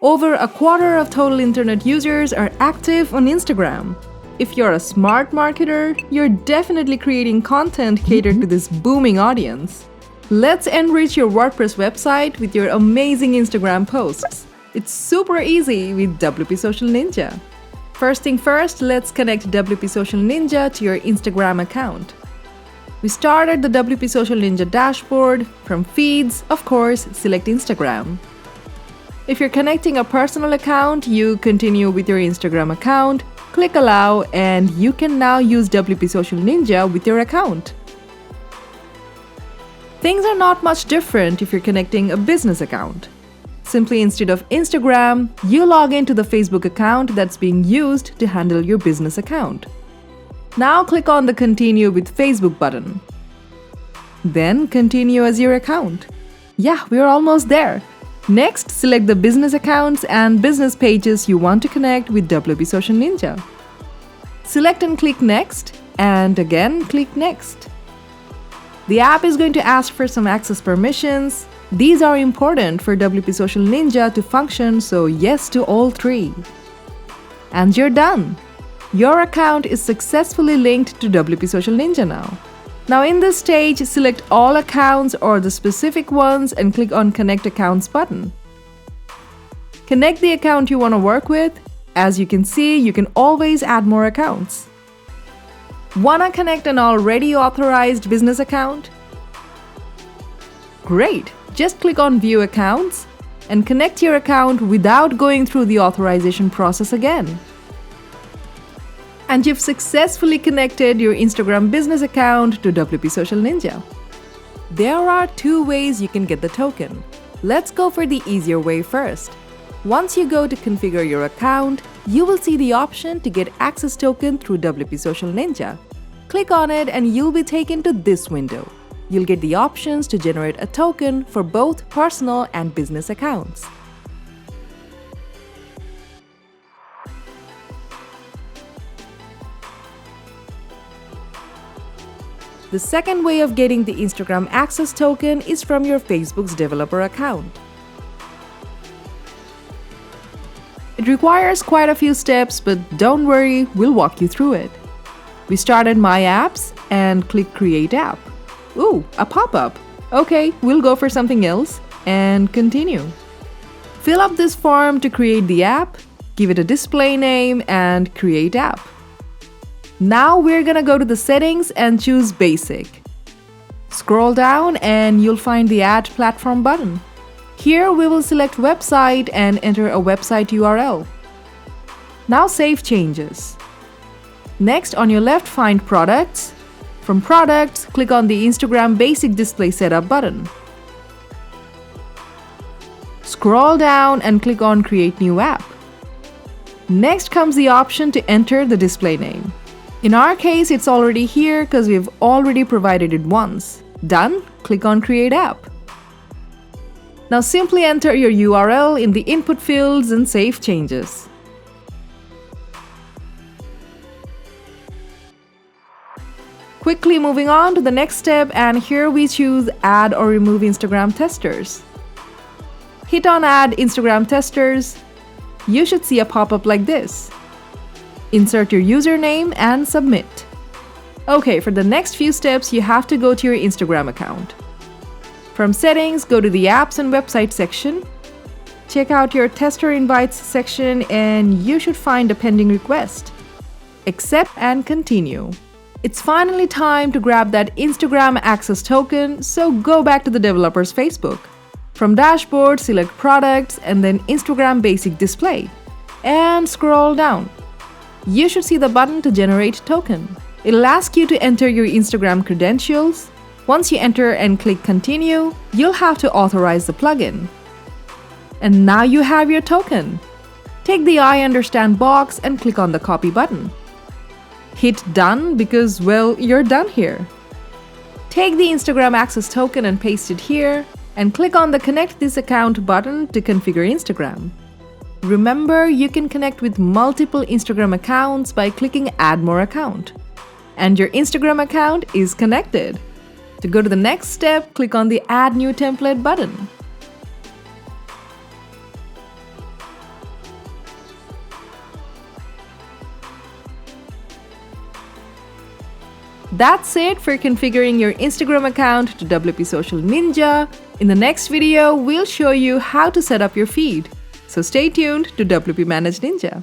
Over a quarter of total internet users are active on Instagram. If you're a smart marketer, you're definitely creating content catered to this booming audience. Let's enrich your WordPress website with your amazing Instagram posts. It's super easy with WP Social Ninja. First thing first, let's connect WP Social Ninja to your Instagram account. We started the WP Social Ninja dashboard. From feeds, of course, select Instagram. If you're connecting a personal account, you continue with your Instagram account, click allow, and you can now use WP Social Ninja with your account. Things are not much different if you're connecting a business account. Simply instead of Instagram, you log into the Facebook account that's being used to handle your business account. Now click on the Continue with Facebook button. Then continue as your account. Yeah, we're almost there. Next, select the business accounts and business pages you want to connect with WP Social Ninja. Select and click Next, and again click Next. The app is going to ask for some access permissions. These are important for WP Social Ninja to function, so yes to all three. And you're done! Your account is successfully linked to WP Social Ninja now. Now in this stage, select all accounts or the specific ones and click on Connect Accounts button. Connect the account you want to work with. As you can see, you can always add more accounts. Wanna connect an already authorized business account? Great! Just click on View Accounts and connect your account without going through the authorization process again. And you've successfully connected your Instagram business account to WP Social Ninja. There are two ways you can get the token. Let's go for the easier way first. Once you go to configure your account, you will see the option to get access token through WP Social Ninja. Click on it and you'll be taken to this window. You'll get the options to generate a token for both personal and business accounts. The second way of getting the Instagram access token is from your Facebook's developer account. It requires quite a few steps, but don't worry, we'll walk you through it. We started My Apps and click Create App. Ooh, a pop-up. Okay, we'll go for something else and continue. Fill up this form to create the app, give it a display name and create app. Now we're gonna go to the settings and choose Basic. Scroll down and you'll find the Add Platform button. Here we will select Website and enter a website URL. Now save changes. Next, on your left, find Products. From Products, click on the Instagram Basic Display Setup button. Scroll down and click on Create New App. Next comes the option to enter the display name. In our case, it's already here because we've already provided it once. Done? Click on Create App. Now simply enter your URL in the input fields and save changes. Quickly moving on to the next step, and here we choose Add or Remove Instagram Testers. Hit on Add Instagram Testers. You should see a pop-up like this. Insert your username and submit. Okay, for the next few steps, you have to go to your Instagram account. From Settings, go to the Apps and Website section. Check out your Tester Invites section and you should find a pending request. Accept and continue. It's finally time to grab that Instagram access token, so go back to the developer's Facebook. From Dashboard, select Products and then Instagram Basic Display. And scroll down. You should see the button to generate token. It'll ask you to enter your Instagram credentials. Once you enter and click Continue, you'll have to authorize the plugin. And now you have your token. Take the I understand box and click on the Copy button. Hit Done because, well, you're done here. Take the Instagram access token and paste it here, and click on the Connect this account button to configure Instagram. Remember, you can connect with multiple Instagram accounts by clicking Add More Account. And your Instagram account is connected. To go to the next step, click on the Add New Template button. That's it for configuring your Instagram account to WP Social Ninja. In the next video, we'll show you how to set up your feed. So stay tuned to WP Manage Ninja.